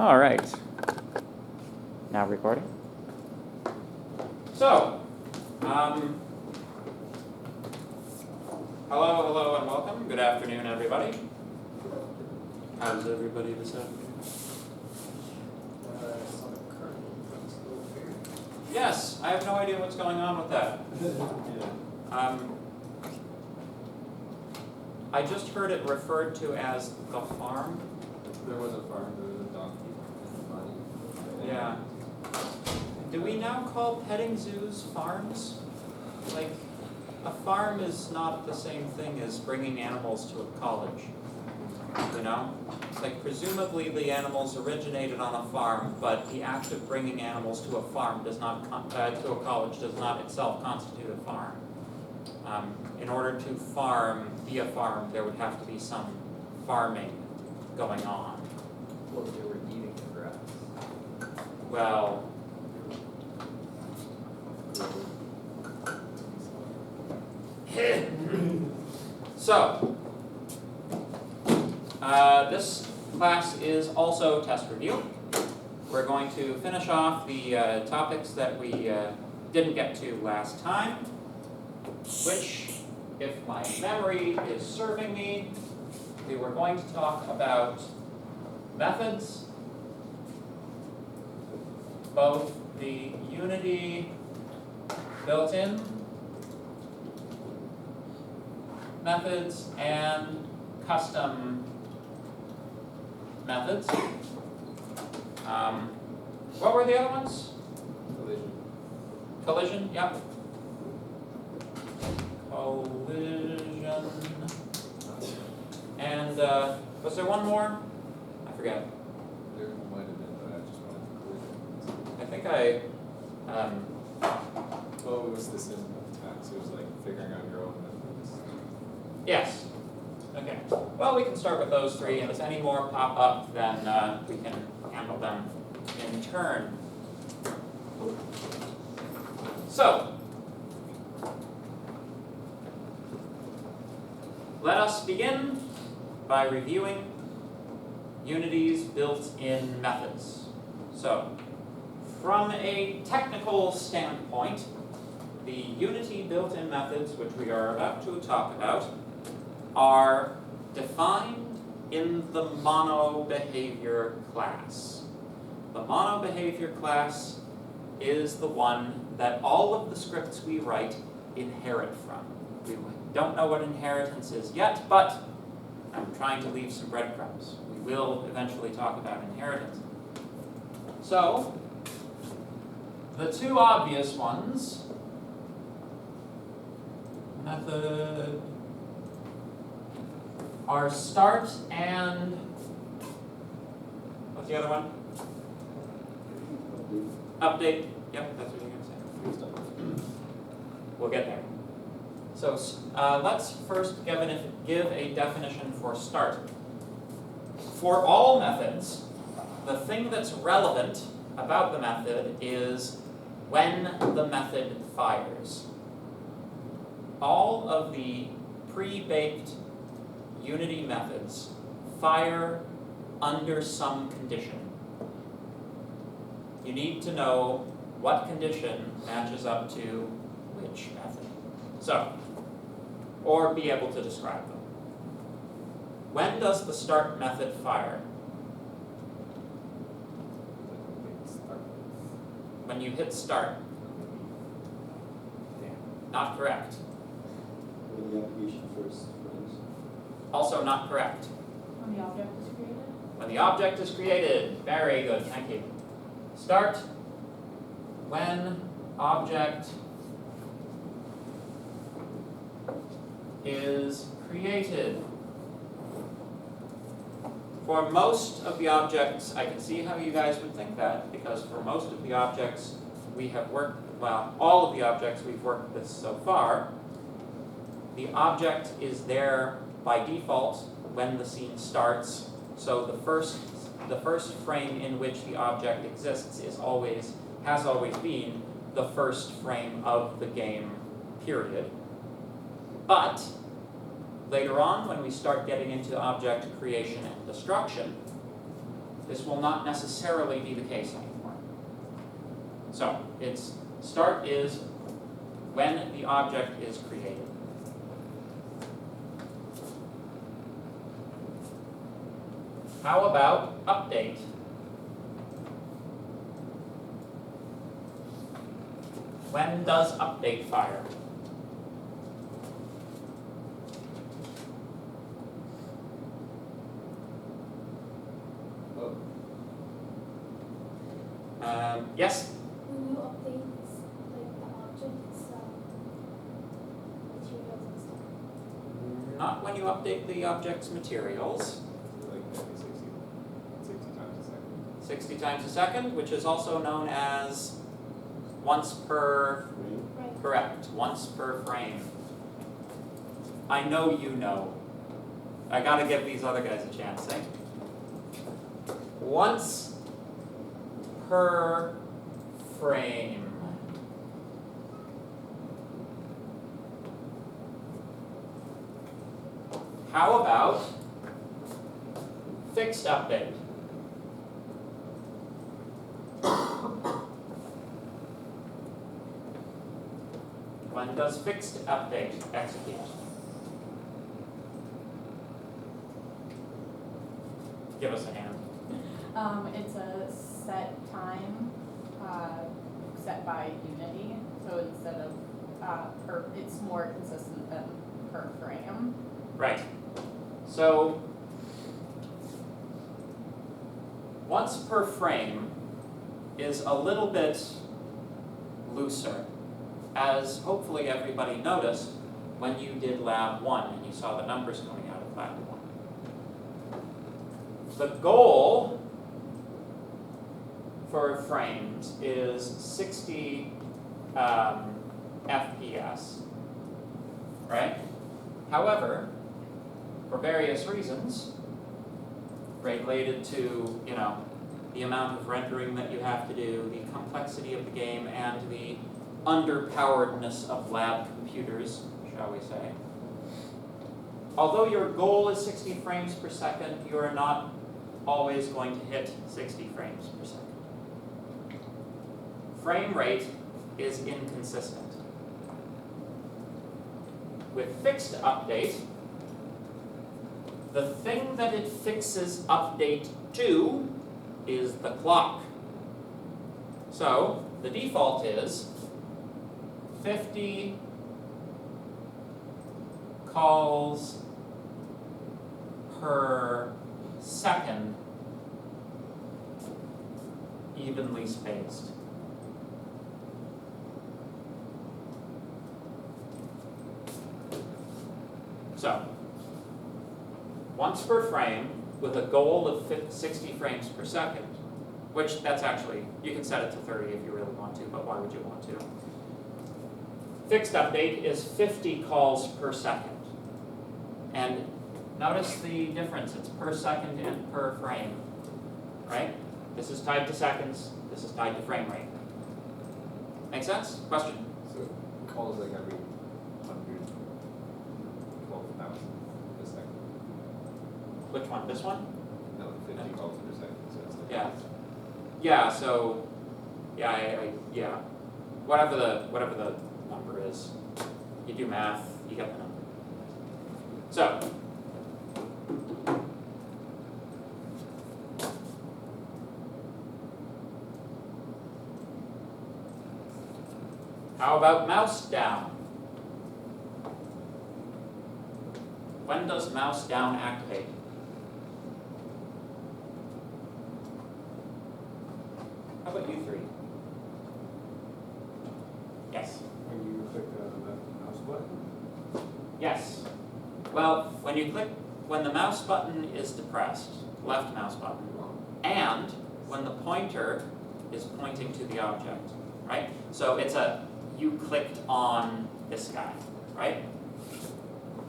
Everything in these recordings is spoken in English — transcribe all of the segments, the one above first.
All right. Now recording. So, hello, and welcome. Good afternoon, everybody. How's everybody this afternoon? Yes, I have no idea what's going on with that. I just heard it referred to as the farm. There was a farm, there was a donkey and money. Yeah. Do we now call petting zoos farms? Like, a farm is not the same thing as bringing animals to a college. You know? Like, presumably the animals originated on a farm, but the act of bringing animals to a farm does not, to a college does not itself constitute a farm. In order to be a farm, there would have to be some farming going on. Well, they were eating the grass. Well, so, this class is also test review. We're going to finish off the topics that we didn't get to last time, which, if my memory is serving me, we were going to talk about methods, both the Unity built-in methods and custom methods. What were the other ones? Collision. Collision, yep. Collision. And was there one more? I forget. There might have been, but I just wanted collision. I think I, Oh, it was the system of attacks, it was like figuring out your own methods. yes. Okay. Well, we can start with those three, and if any more pop up, then we can handle them in turn. So, let us begin by reviewing Unity's built-in methods. So, from a technical standpoint, the Unity built-in methods, which we are about to talk about, are defined in the monoBehavior class. The monoBehavior class is the one that all of the scripts we write inherit from. We don't know what inheritance is yet, but I'm trying to leave some breadcrumbs. We will eventually talk about inheritance. So, the two obvious ones, method, are start and, what's the other one? Update. Yep, that's what you're going to say. We'll get there. So let's first give a definition for start. For all methods, the thing that's relevant about the method is when the method fires. All of the pre-baked Unity methods fire under some condition. You need to know what condition matches up to which method. So, or be able to describe them. When does the start method fire? When you hit start. Not correct. When the application first runs. Also not correct. When the object is created? When the object is created. Very good, thank you. Start when object is created. For most of the objects, I can see how you guys would think that, because for most of the objects we have worked, well, all of the objects we've worked with so far, the object is there by default when the scene starts. So the first frame in which the object exists has always been the first frame of the game, period. But later on, when we start getting into object creation and destruction, This will not necessarily be the case anymore. So, its start is when the object is created. How about update? When does update fire? Oh, Yes? When you update like the objects, materials and stuff. Not when you update the object's materials. like maybe 60 times a second. 60 times a second, which is also known as once per, Frame. Right. correct, once per frame. I know you know. I gotta give these other guys a chance, eh? Once per frame. How about fixed update? When does fixed update execute? Give us a hand. It's a set time, set by Unity, so instead of, it's more consistent than per frame. Right. So, once per frame is a little bit looser, as hopefully everybody noticed when you did Lab 1 and you saw the numbers coming out of Lab 1. The goal for frames is 60 FPS, right? However, for various reasons, related to, the amount of rendering that you have to do, the complexity of the game, and the underpoweredness of lab computers, shall we say. Although your goal is 60 frames per second, you are not always going to hit 60 frames per second. Frame rate is inconsistent. With fixed update, the thing that it fixes update to is the clock. So, the default is 50 calls per second, evenly spaced. So, once per frame with a goal of 60 frames per second, which that's actually, you can set it to 30 if you really want to, but why would you want to? Fixed update is 50 calls per second. And notice the difference, it's per second and per frame, right? This is tied to seconds, this is tied to frame rate. Make sense? Question? So calls like every 112,000 a second. Which one? This one? No, 50 calls per second, so it's like. Yeah. Yeah, so, yeah. Whatever the number is, you do math, you get the number. So, how about mouse down? When does mouse down activate? How about you three? Yes. When you click the left mouse button. Yes. Well, when the mouse button is depressed, left mouse button, and when the pointer is pointing to the object, right? So you clicked on this guy, right?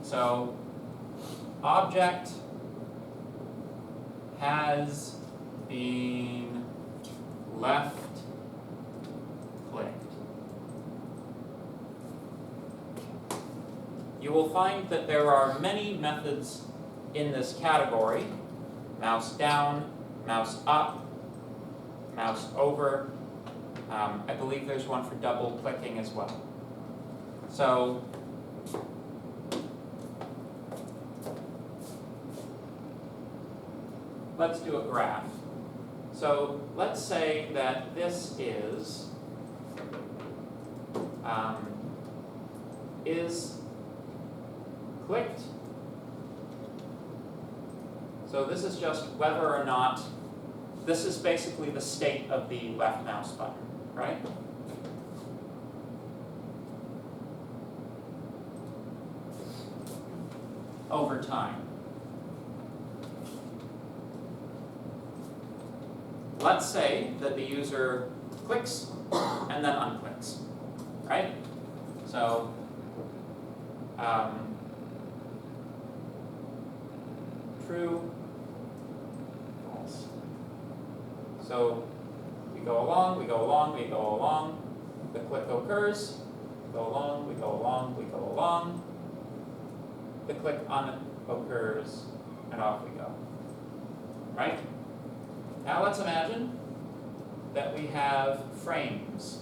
So, object has been left clicked. You will find that there are many methods in this category: mouse down, mouse up, mouse over. I believe there's one for double clicking as well. So let's do a graph. So let's say that this is clicked. So this is just whether or not, this is basically the state of the left mouse button, right? Over time. Let's say that the user clicks and then unclicks, right? So, true, false. So we go along, we go along, we go along, the click occurs, we go along, we go along, we go along, the click occurs, and off we go, right? Now let's imagine that we have frames.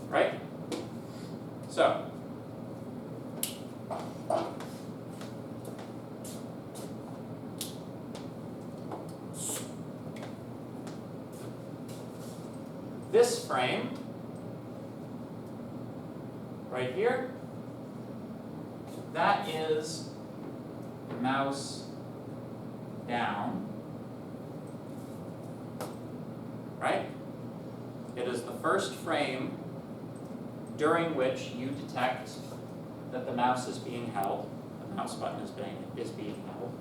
Right? So, this frame right here, that is mouse down, right? It is the first frame during which you detect that the mouse is being held, the mouse button is being held.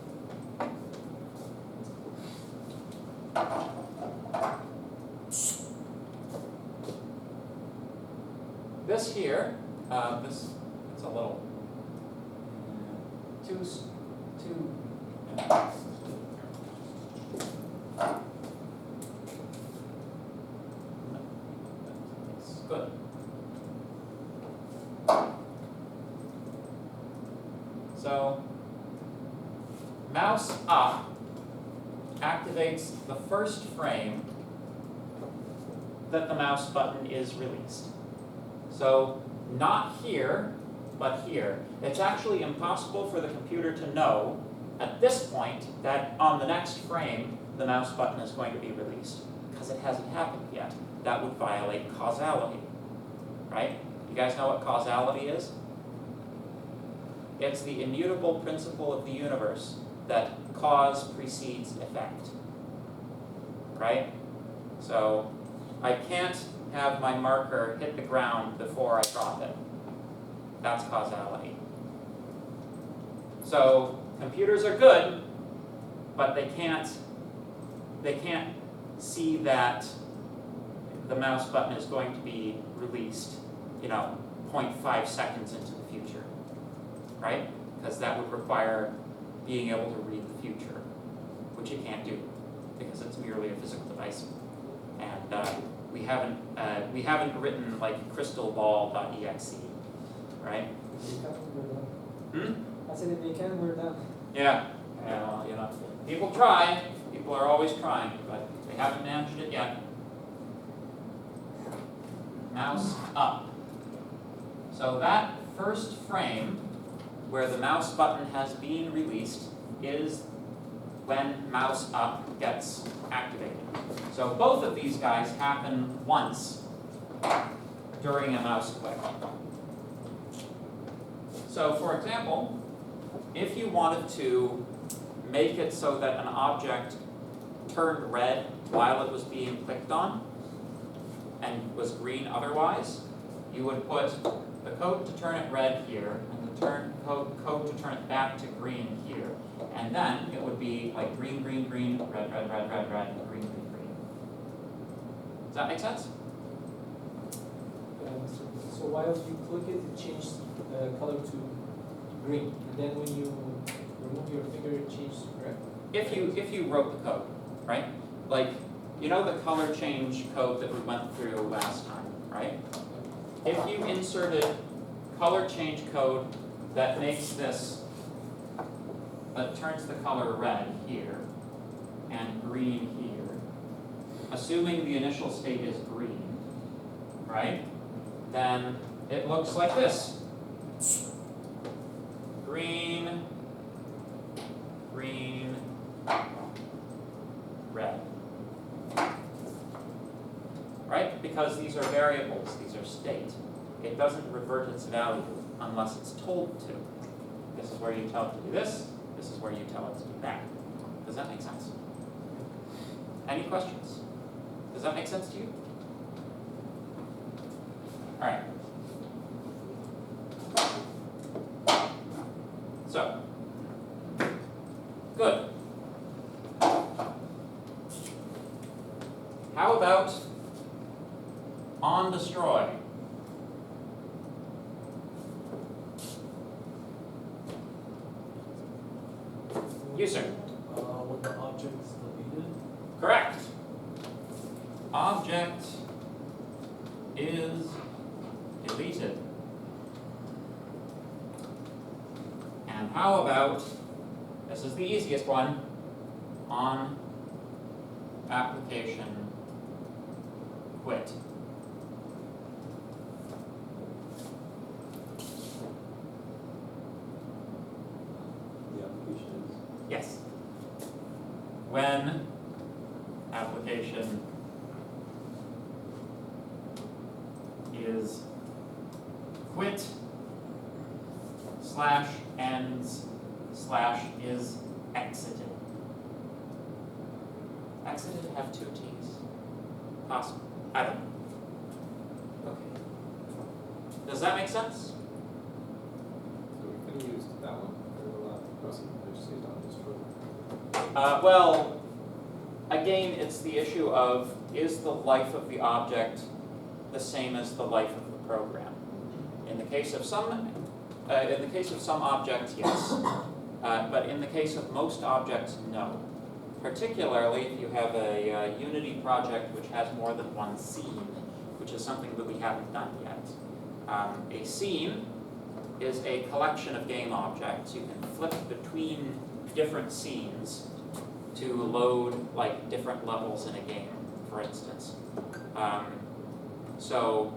This here, it's a little too. It's good. So, mouse up activates the first frame that the mouse button is released. So, not here, but here. It's actually impossible for the computer to know at this point that on the next frame the mouse button is going to be released, because it hasn't happened yet. That would violate causality, right? You guys know what causality is? It's the immutable principle of the universe that cause precedes effect, right? So I can't have my marker hit the ground before I drop it. That's causality. So computers are good, but they can't see that the mouse button is going to be released, 0.5 seconds into the future, right? Because that would require being able to read the future, which you can't do because it's merely a physical device. And we haven't written like crystalball.exe, right? I said if they can, we're done. Yeah, well, people try. People are always trying, but they haven't managed it yet. Mouse up. So that first frame where the mouse button has been released is when mouse up gets activated. So both of these guys happen once during a mouse click. So for example, if you wanted to make it so that an object turned red while it was being clicked on and was green otherwise, you would put the code to turn it red here and the code to turn it back to green here. And then it would be like green, green, green, red, red, red, red, red, green, green, green. Does that make sense? So while you click it, it changes color to green, and then when you remove your finger, it changes to red. If you wrote the code, right? Like you know the color change code that we went through last time, right? If you inserted color change code that makes this, that turns the color red here and green here, assuming the initial state is green, right? Then it looks like this. Green, green, red. Right? Because these are variables, these are state. It doesn't revert its value unless it's told to. This is where you tell it to do this is where you tell it to do that. Does that make sense? Any questions? Does that make sense to you? All right. So, good. How about on destroy? You, sir. When the object is deleted. Correct. Object is deleted. And how about, this is the easiest one, on application quit. The application is. Yes. When application is quit slash ends slash is exited. Exited have two T's. Possible. I don't know. Okay. Does that make sense? So we could have used that one for the last person, just used on destroy. Well, again, it's the issue of, is the life of the object the same as the life of the program? In the case of some objects, yes. But in the case of most objects, no. Particularly if you have a Unity project which has more than one scene, which is something that we haven't done yet. A scene is a collection of game objects. You can flip between different scenes to load like different levels in a game, for instance. So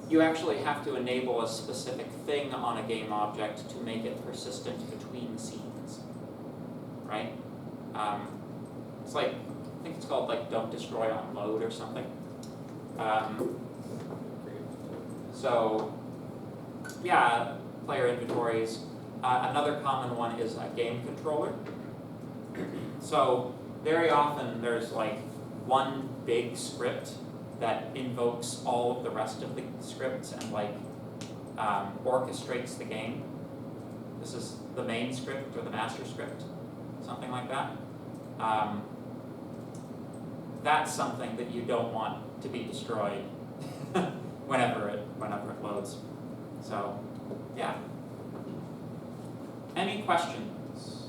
you actually have to enable a specific thing on a game object to make it persistent between scenes, right? It's like, I think it's called like don't destroy on load or something. So yeah, player inventories. Another common one is a game controller. So very often there's like one big script that invokes all of the rest of the scripts and like orchestrates the game. This is the main script or the master script, something like that. That's something that you don't want to be destroyed whenever it loads. So yeah. Any questions?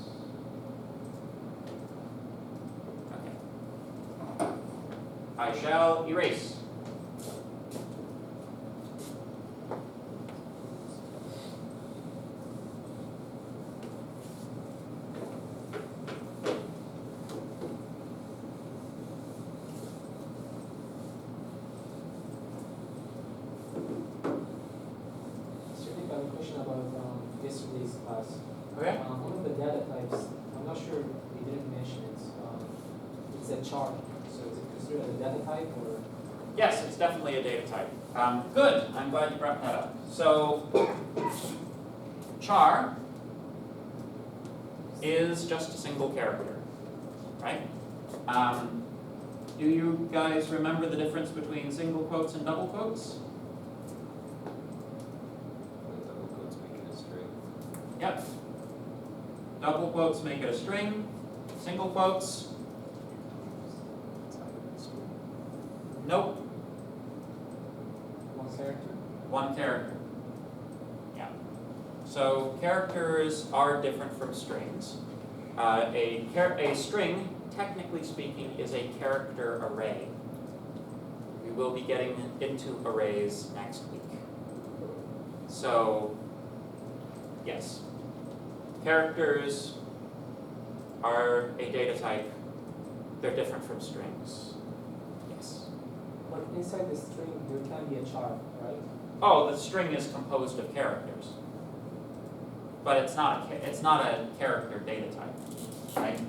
Okay. I shall erase. So I think I have a question about yesterday's class. Okay. One of the data types, I'm not sure we didn't mention it. It's a char. So is it considered a data type or? Yes, it's definitely a data type. Good, I'm glad you brought that up. So, char is just a single character, right? Do you guys remember the difference between single quotes and double quotes? The double quotes make it a string. Yep. Double quotes make it a string. Single quotes, nope, One character? one character. Yeah. So characters are different from strings. A string technically speaking, is a character array. We will be getting into arrays next week. So, yes, characters are a data type. They're different from strings. Yes. But inside the string, there can be a chart, right? Oh, the string is composed of characters. But it's not a character data type, right?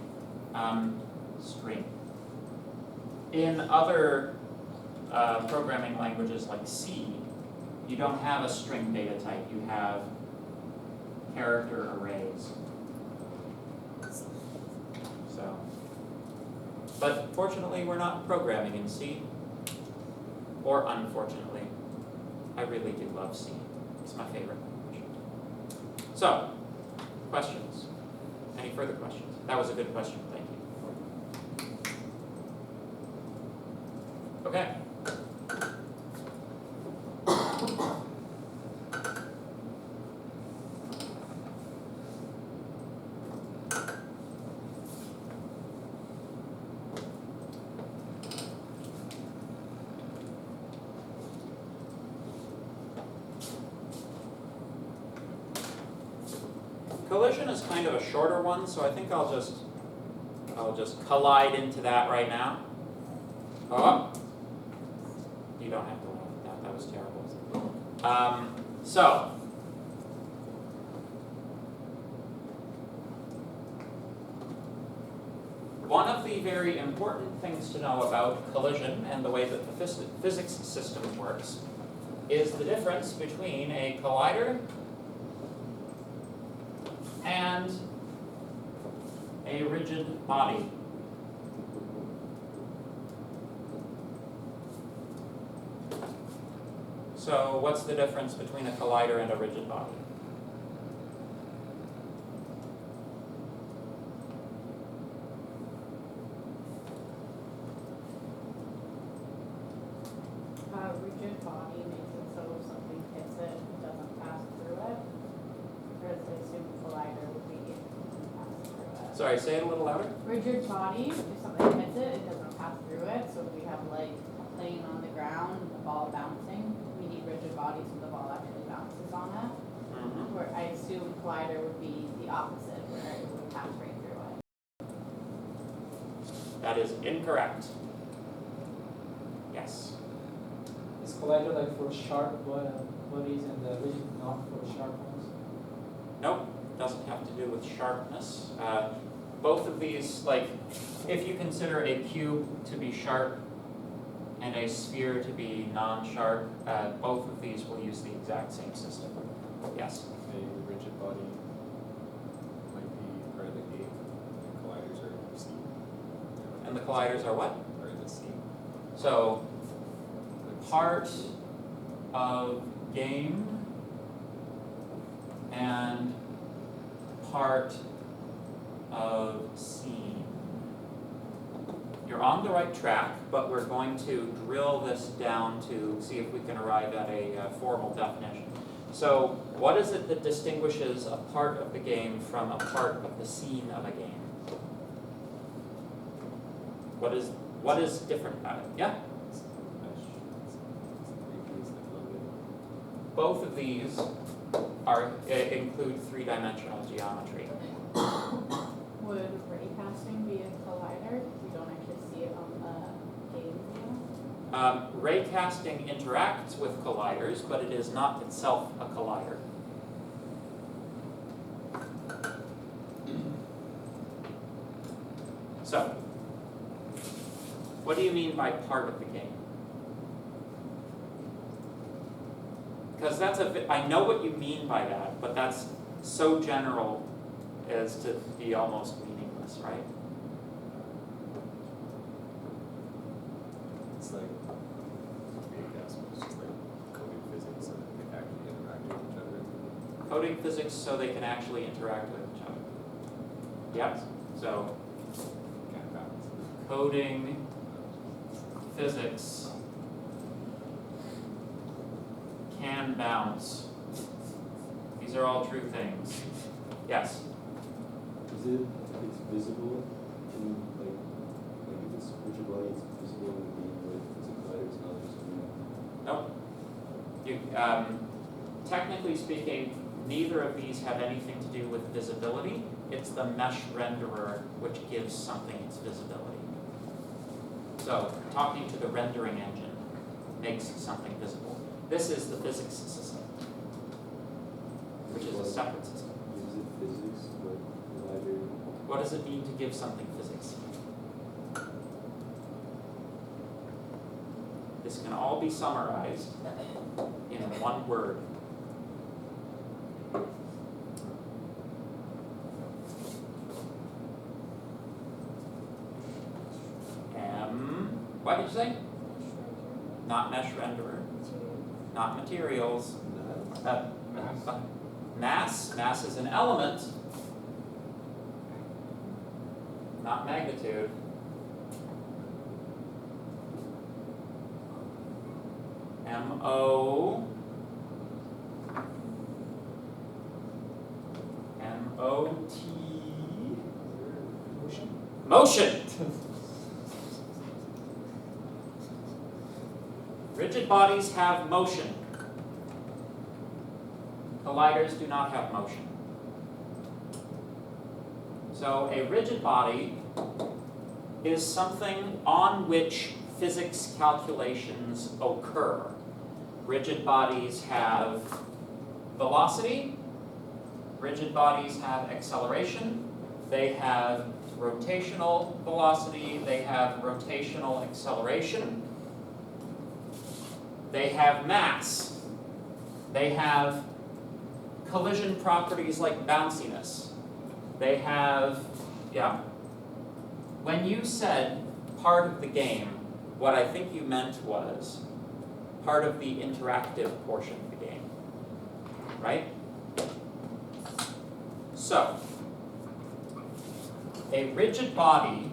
String. In other programming languages like C, you don't have a string data type, you have character arrays. So, but fortunately, we're not programming in C, or unfortunately. I really do love C. It's my favorite language. So, questions? Any further questions? That was a good question, thank you. Okay. Collision is kind of a shorter one, so I think I'll just collide into that right now. Oh, you don't have to laugh at that. That was terrible. So one of the very important things to know about collision and the way that the physics system works is the difference between a collider and a rigid body. So what's the difference between a collider and a rigid body? Rigid body makes it so if something hits it, it doesn't pass through it. Whereas I assume collider would be it pass through it. Sorry, say it a little louder. Rigid body, if something hits it, it doesn't pass through it. So if we have like a plane on the ground and the ball bouncing, we need rigid bodies so the ball actually bounces on it. Mm-hmm. Where I assume collider would be the opposite, where it would pass right through it. That is incorrect. Yes. Is collider like for sharp bodies and the rigid not for sharp ones? Nope, doesn't have to do with sharpness. Both of these, like, if you consider a cube to be sharp and a sphere to be non-sharp, both of these will use the exact same system. Yes? A rigid body might be part of the game, and colliders are in the scene. And the colliders are what? Are in the scene. So, part of game and part of scene. You're on the right track, but we're going to drill this down to see if we can arrive at a formal definition. So, what is it that distinguishes a part of the game from a part of the scene of a game? What is different about it? Yeah? Both of these include three-dimensional geometry. Would raycasting be a collider? We don't actually see it on the game view. Raycasting interacts with colliders, but it is not itself a collider. So, what do you mean by part of the game? Because I know what you mean by that, but that's so general as to be almost meaningless, right? It's like Raycast, but it's just like coding physics so that they can actually interact with each other. Coding physics so they can actually interact with each other. Yes, so Can't balance. coding physics can bounce. These are all true things. Yes? Is it, if it's visible, can you like it's rigid body, it's visible in the game, but it's a collider, it's not just a Nope. You, technically speaking, neither of these have anything to do with visibility. It's the mesh renderer which gives something its visibility. So, talking to the rendering engine makes something visible. This is the physics system, which is a separate system. Is it physics, but collider? What does it mean to give something physics? This can all be summarized in one word. What did you say? Not mesh renderer, not materials. Mass. Mass is an element, not magnitude. M-O. M-O-T. Motion. Rigid bodies have motion. Colliders do not have motion. So a rigid body is something on which physics calculations occur. Rigid bodies have velocity, rigid bodies have acceleration, they have rotational velocity, they have rotational acceleration, they have mass, they have collision properties like bounciness, they have, When you said part of the game, what I think you meant was part of the interactive portion of the game, right? So, a rigid body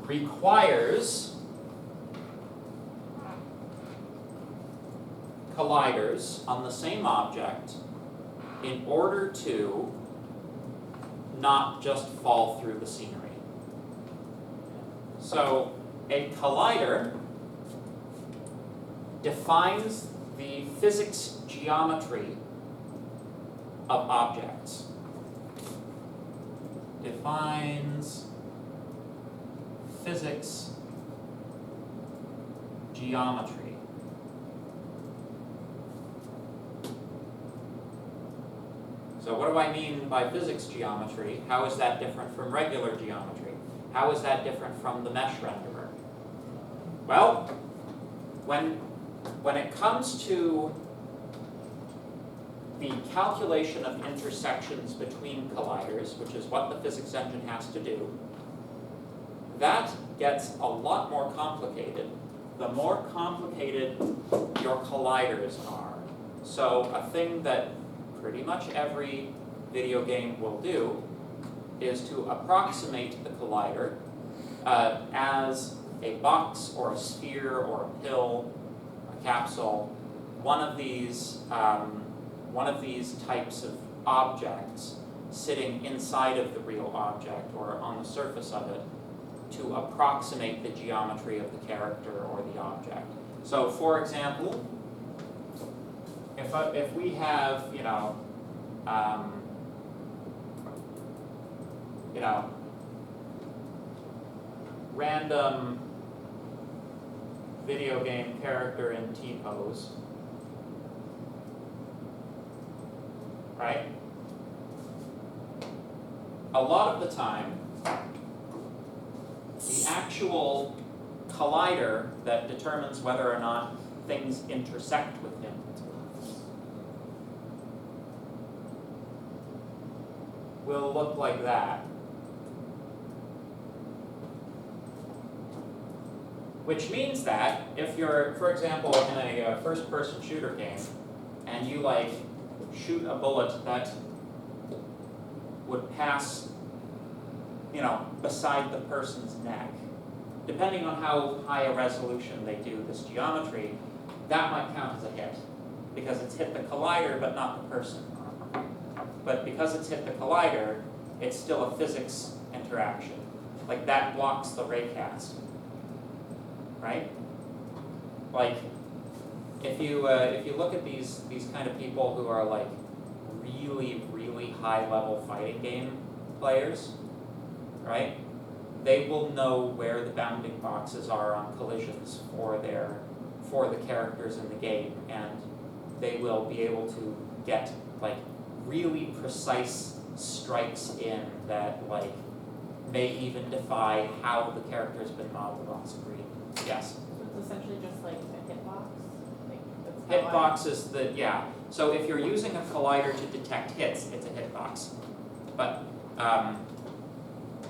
requires colliders on the same object in order to not just fall through the scenery. So, a collider defines the physics geometry of objects. Defines physics geometry. So what do I mean by physics geometry? How is that different from regular geometry? How is that different from the mesh renderer? Well, when it comes to the calculation of intersections between colliders, which is what the physics engine has to do, that gets a lot more complicated the more complicated your colliders are. So a thing that pretty much every video game will do is to approximate the collider as a box or a sphere or a pill, a capsule, one of these types of objects sitting inside of the real object or on the surface of it to approximate the geometry of the character or the object. So for example, if we have, random video game character in T-pose, right? A lot of the time, the actual collider that determines whether or not things intersect with him will look like that. Which means that if you're, for example, in a first-person shooter game, and you shoot a bullet that would pass, beside the person's neck, depending on how high a resolution they do this geometry, that might count as a hit, because it's hit the collider but not the person. But because it's hit the collider, it's still a physics interaction. Like that blocks the raycast. right? Like, if you look at these kind of people who are like really high level fighting game players, right? They will know where the bounding boxes are on collisions for the characters in the game, and they will be able to get like really precise strikes in that like may even defy how the character's been modeled on screen. Yes. So it's essentially just like a hitbox, like that's how Hitbox is the, yeah, so if you're using a collider to detect hits, it's a hitbox. But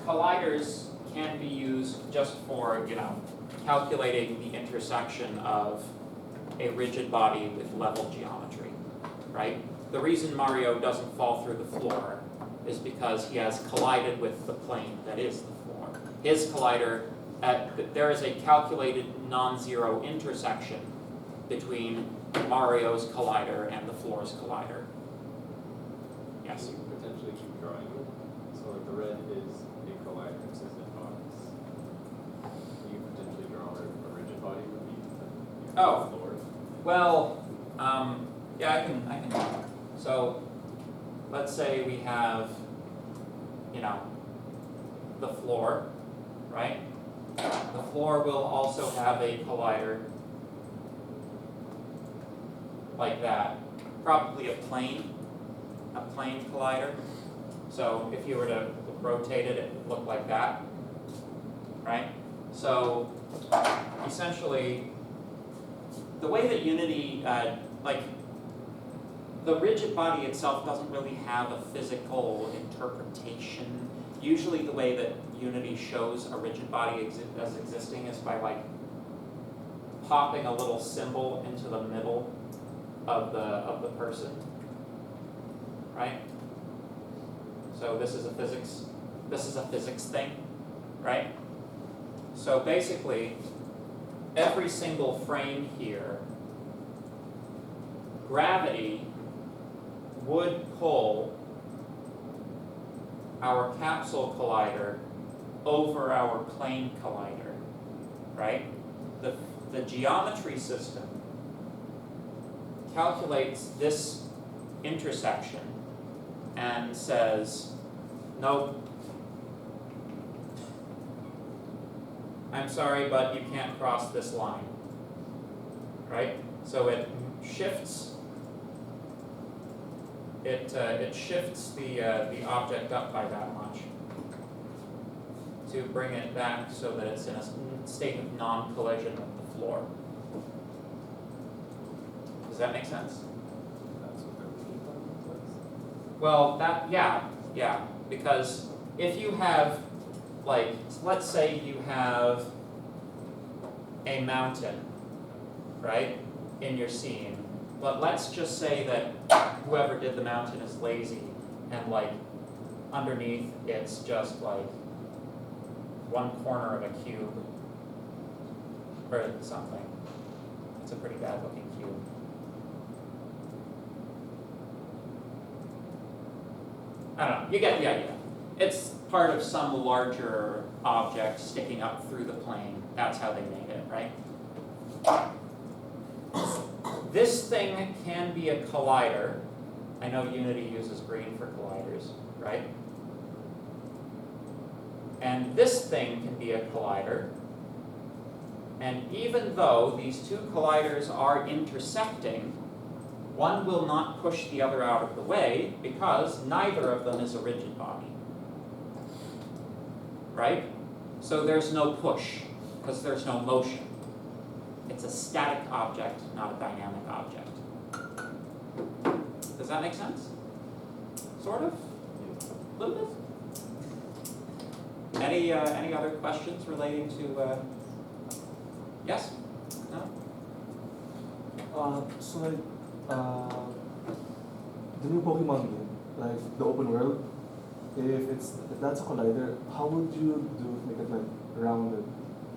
colliders can be used just for, calculating the intersection of a rigid body with level geometry, right? The reason Mario doesn't fall through the floor is because he has collided with the plane that is the floor. His collider, there is a calculated non-zero intersection between Mario's collider and the floor's collider. Yes? You can potentially keep drawing them. So like the red is a collider, it says hitbox. You can potentially draw where a rigid body would be. Oh. The floor. Well, yeah, I can. So, let's say we have, the floor, right? The floor will also have a collider like that, probably a plane collider. So if you were to rotate it, it would look like that, right? So essentially, the way that Unity, the rigid body itself doesn't really have a physical interpretation. Usually the way that Unity shows a rigid body as existing is by like popping a little symbol into the middle of the person, right? So this is a physics thing, right? So basically, every single frame here, gravity would pull our capsule collider over our plane collider, right? The geometry system calculates this intersection and says, nope, I'm sorry, but you can't cross this line, right? So it shifts the object up by that much to bring it back so that it's in a state of non-collision with the floor. Does that make sense? That's what they're looking for. Well, yeah, because if you have, like, let's say you have a mountain, right, in your scene, but let's just say that whoever did the mountain is lazy and, like, underneath it's just, like, one corner of a cube or something. It's a pretty bad looking cube. I don't know, you get the idea. It's part of some larger object sticking up through the plane. That's how they made it, right? This thing can be a collider. I know Unity uses green for colliders, right? And this thing can be a collider. And even though these two colliders are intersecting, one will not push the other out of the way because neither of them is a rigid body. Right? So there's no push because there's no motion. It's a static object, not a dynamic object. Does that make sense? Sort of? A little bit? Any other questions relating to, yes? No? So like, the new Pokemon game, like the open world, if that's a collider, how would you do to make it like rounded?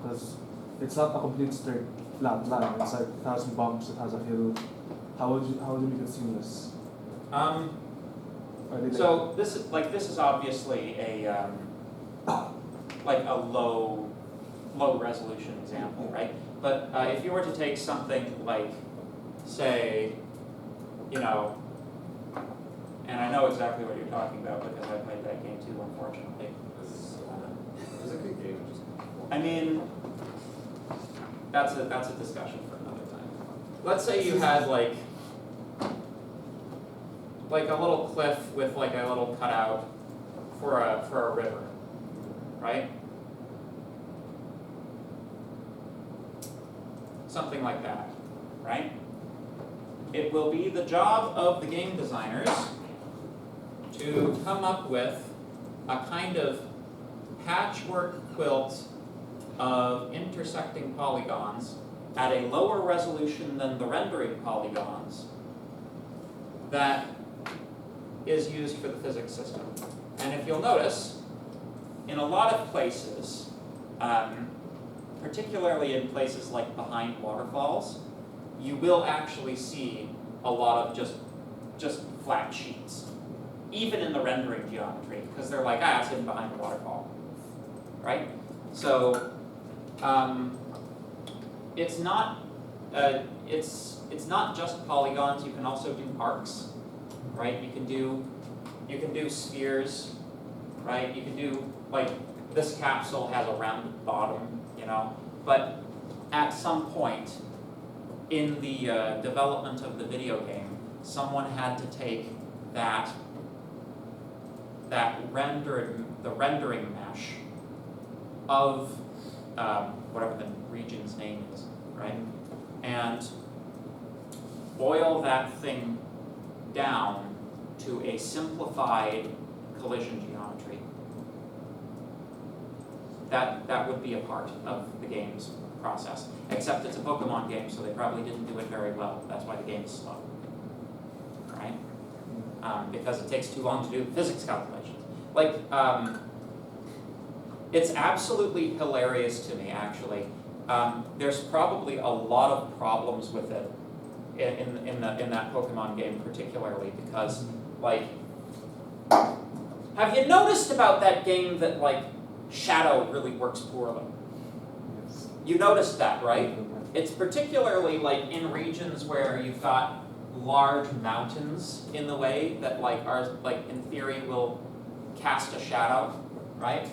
Because it's not a complete straight flat line. It's like it has some bumps, it has a hill. How would you make it seamless? So this is obviously a like a low resolution example, right? But if you were to take something like, say, you know, and I know exactly what you're talking about because I played that game too, unfortunately. It was a good game, just. I mean, that's a discussion for another time. Let's say you had like a little cliff with like a little cutout for a river, right? Something like that, right? It will be the job of the game designers to come up with a kind of patchwork quilt of intersecting polygons at a lower resolution than the rendering polygons that is used for the physics system. And if you'll notice, in a lot of places, particularly in places like behind waterfalls, you will actually see a lot of just flat sheets, even in the rendering geometry, because they're like, it's hidden behind the waterfall, right? So it's not just polygons. You can also do arcs, right? You can do spheres, right? You can do like this capsule has a rounded bottom, you know, but at some point in the development of the video game, someone had to take the rendering mesh of whatever the region's name is, right? And boil that thing down to a simplified collision geometry. That would be a part of the game's process. Except it's a Pokemon game, so they probably didn't do it very well. That's why the game is slow, right? Because it takes too long to do physics calculations. Like, it's absolutely hilarious to me, actually. There's probably a lot of problems with it in that Pokemon game, particularly because, like, have you noticed about that game that like shadow really works poorly? Yes. You noticed that, right? It's particularly like in regions where you've got large mountains in the way that like are like in theory will cast a shadow, right?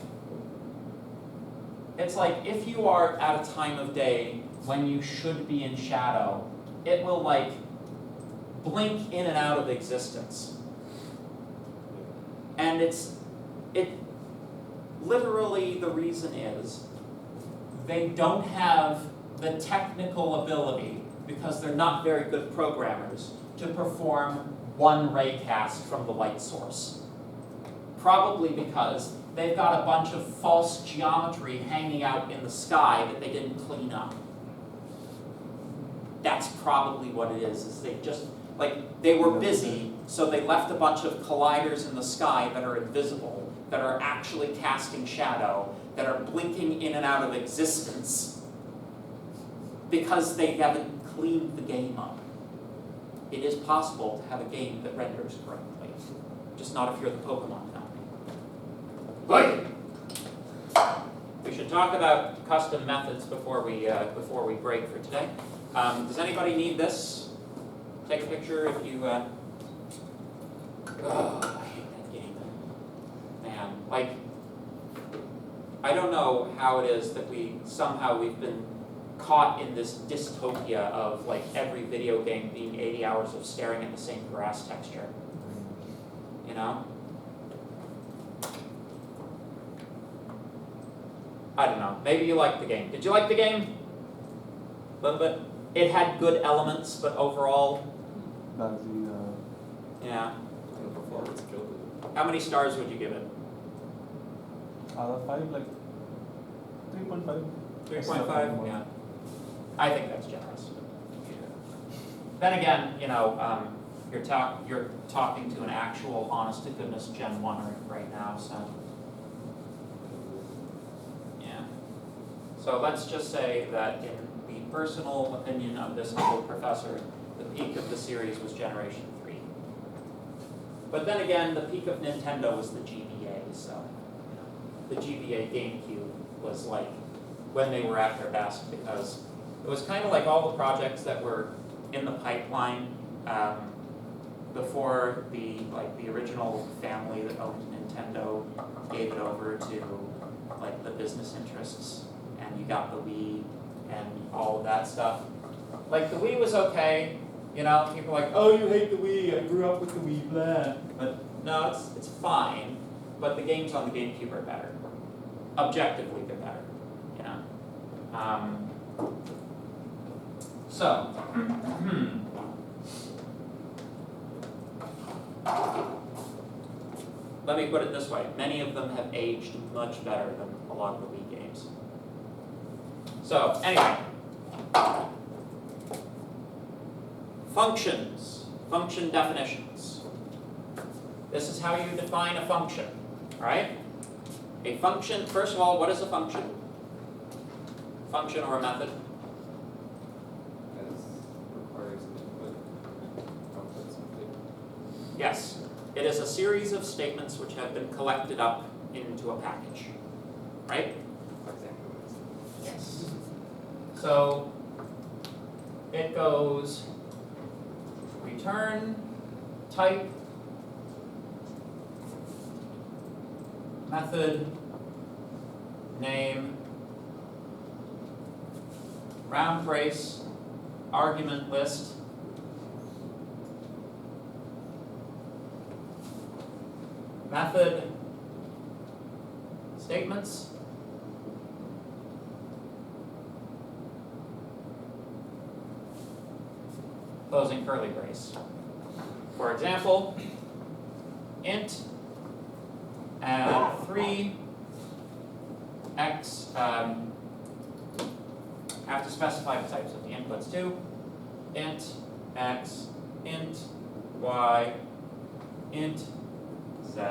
It's like if you are at a time of day when you should be in shadow, it will like blink in and out of existence. And it literally the reason is they don't have the technical ability, because they're not very good programmers, to perform one ray cast from the light source. Probably because they've got a bunch of false geometry hanging out in the sky that they didn't clean up. That's probably what it is they just, like, they were busy, so they left a bunch of colliders in the sky that are invisible, that are actually casting shadow, that are blinking in and out of existence, because they haven't cleaned the game up. It is possible to have a game that renders correctly, just not if you're the Pokemon company. We should talk about custom methods before we break for today. Does anybody need this? Take a picture if you. Oh, I hate that game. Man, like, I don't know how it is that we've been caught in this dystopia of like every video game being 80 hours of staring at the same grass texture. You know? I don't know. Maybe you liked the game. Did you like the game? A little bit. It had good elements, but overall, That's the yeah. The performance killed it. How many stars would you give it? out of 5, like 3.5. 3.5? Yeah. I think that's generous. Then again, you know, you're talking to an actual honest to goodness Gen 1er right now, so yeah. So let's just say that in the personal opinion of this humble professor, the peak of the series was Generation 3. But then again, the peak of Nintendo was the GBA, so you know, the GBA GameCube was like when they were at their best, because It was kind of like all the projects that were in the pipeline before the original family that owned Nintendo gave it over to like the business interests, and you got the Wii and all of that stuff. Like the Wii was okay, you know, people are like, oh, you hate the Wii, I grew up with the Wii, blah. But no, it's fine, but the games on the GameCube are better. Objectively, they're better, you know. So, let me put it this way, many of them have aged much better than a lot of the Wii games. So, anyway. Functions, function definitions. This is how you define a function, right? A function, first of all, what is a function? Function or a method? As requires an input and output something. Yes. It is a series of statements which have been collected up into a package, right? Exactly what it is. Yes. So it goes return, type, method, name, round brace, argument list, method, statements, closing curly brace. For example, int add 3 x, have to specify the types of the inputs too. Int x, int y, int z,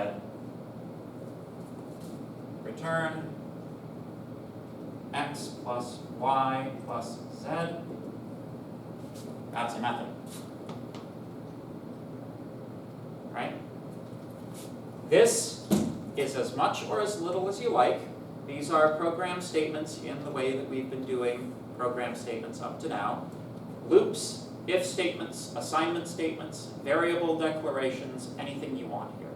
return x plus y plus z. That's a method, right? This is as much or as little as you like. These are program statements in the way that we've been doing program statements up to now. Loops, if statements, assignment statements, variable declarations, anything you want here,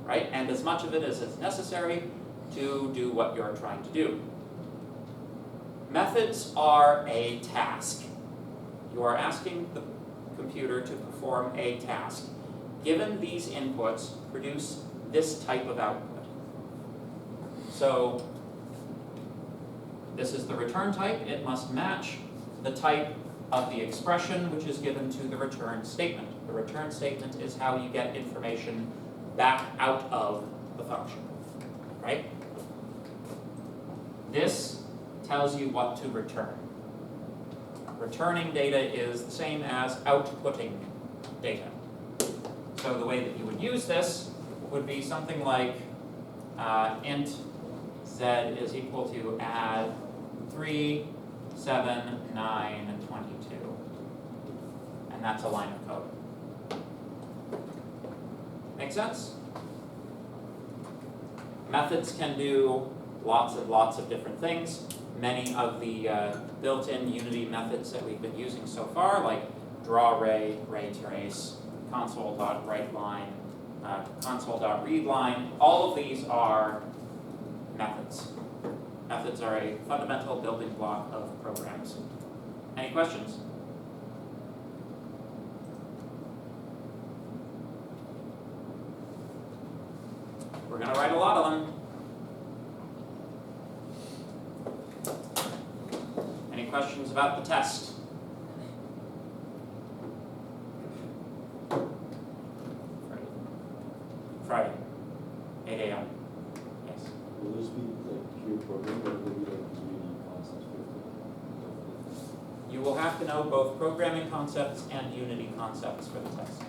right? And as much of it as is necessary to do what you're trying to do. Methods are a task. You are asking the computer to perform a task. Given these inputs, produce this type of output. So this is the return type. It must match the type of the expression which is given to the return statement. The return statement is how you get information back out of the function, right? This tells you what to return. Returning data is the same as outputting data. So the way that you would use this would be something like int z is equal to add 3, 7, 9, and 22. And that's a line of code. Make sense? Methods can do lots and lots of different things. Many of the built-in Unity methods that we've been using so far, like drawRay, raytrace, console.writeLine, console.readLine, all of these are methods. Methods are a fundamental building block of programs. Any questions? We're going to write a lot of them. Any questions about the test? Friday, 8 a.m. Yes. Will this be like pure programming or will it be like Unity concepts with it? You will have to know both programming concepts and Unity concepts for the test.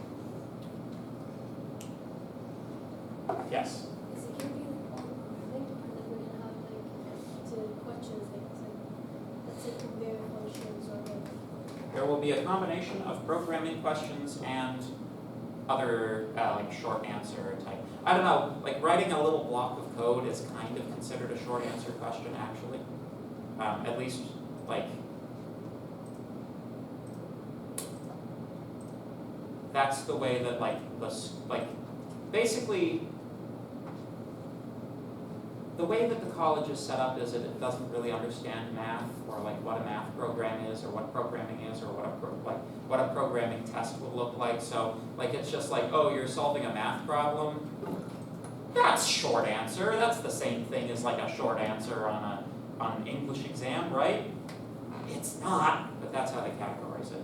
Yes? Is it gonna be like all programming, or then we're gonna have like to questions like let's say conveyor functions or like There will be a combination of programming questions and other like short answer type. I don't know, like writing a little block of code is kind of considered a short answer question actually. At least like that's the way that basically, the way that the college is set up is that it doesn't really understand math, or like what a math program is, or what programming is, or what a programming test will look like. So like it's just like, oh, you're solving a math problem. That's short answer. That's the same thing as like a short answer on an English exam, right? It's not, but that's how they categorize it.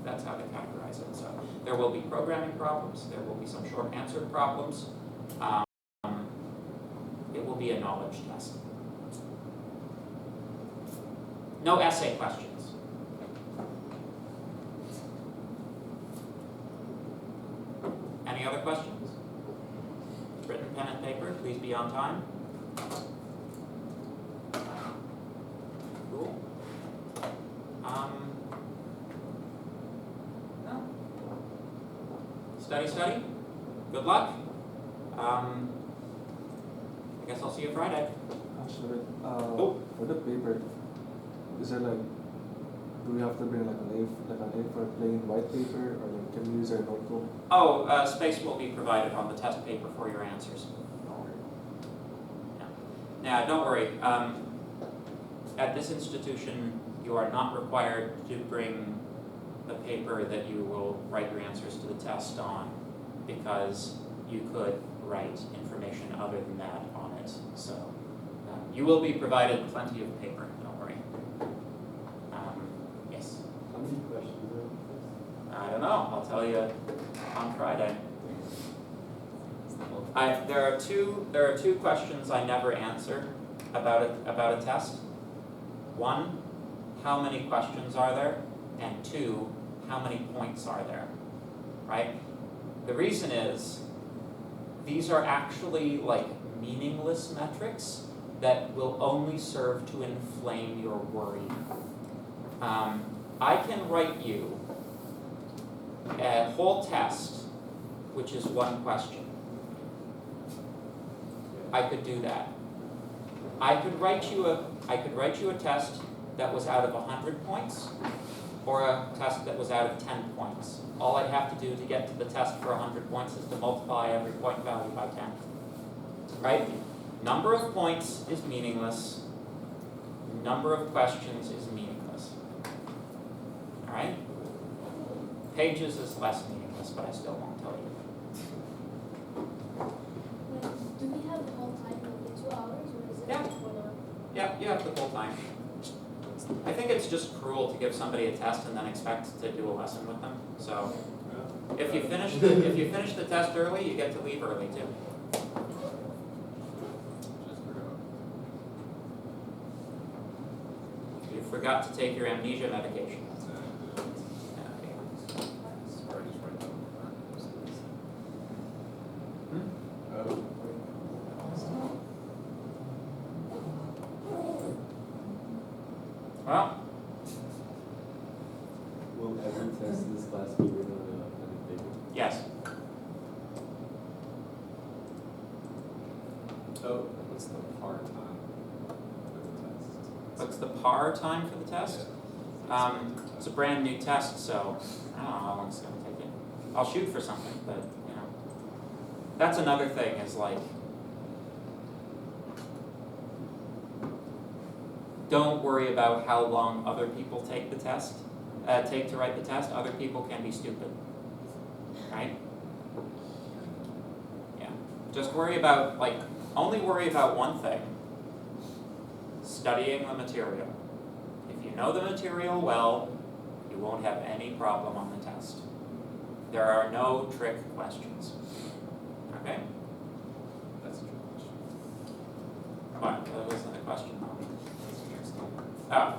That's how they categorize it. So there will be programming problems. There will be some short answer problems. It will be a knowledge test. No essay questions. Any other questions? Written pen and paper, please be on time. Cool. No. Study. Good luck. I guess I'll see you Friday. Actually, Oh. for the paper, is there like, do we have to bring like an A4 plain white paper, or like, can we use our notebook? Oh, space will be provided on the test paper for your answers. Now, don't worry. At this institution, you are not required to bring the paper that you will write your answers to the test on, because you could write information other than that on it. So you will be provided plenty of paper, don't worry. Yes? How many questions are I don't know, I'll tell you on Friday. There are two questions I never answer about a test. One, how many questions are there? And two, how many points are there? Right? The reason is, these are actually like meaningless metrics that will only serve to inflame your worry. I can write you a whole test, which is one question. I could do that. I could write you a test that was out of 100 points, or a test that was out of 10 points. All I'd have to do to get to the test for 100 points is to multiply every point value by 10. Right? Number of points is meaningless. Number of questions is meaningless. Alright? Pages is less meaningless, but I still won't tell you. Do we have the whole time, like the 2 hours, or is it Yeah. like 1 hour? Yeah, you have the full time. I think it's just cruel to give somebody a test and then expect to do a lesson with them. So if you finish the test early, you get to leave early too. Just forgot. You forgot to take your amnesia medication. Sorry, just write down. Hmm? Well, Will every test in this class be written on a pen and paper? yes. Oh, what's the par time for the test? What's the par time for the test? It's a brand new test, so I don't know how long it's gonna take you. I'll shoot for something, but you know. That's another thing, is like, don't worry about how long other people take to write the test. Other people can be stupid, right? Yeah, just only worry about one thing: studying the material. If you know the material well, you won't have any problem on the test. There are no trick questions, okay? That's a trick question. What, that wasn't a question, though. Oh,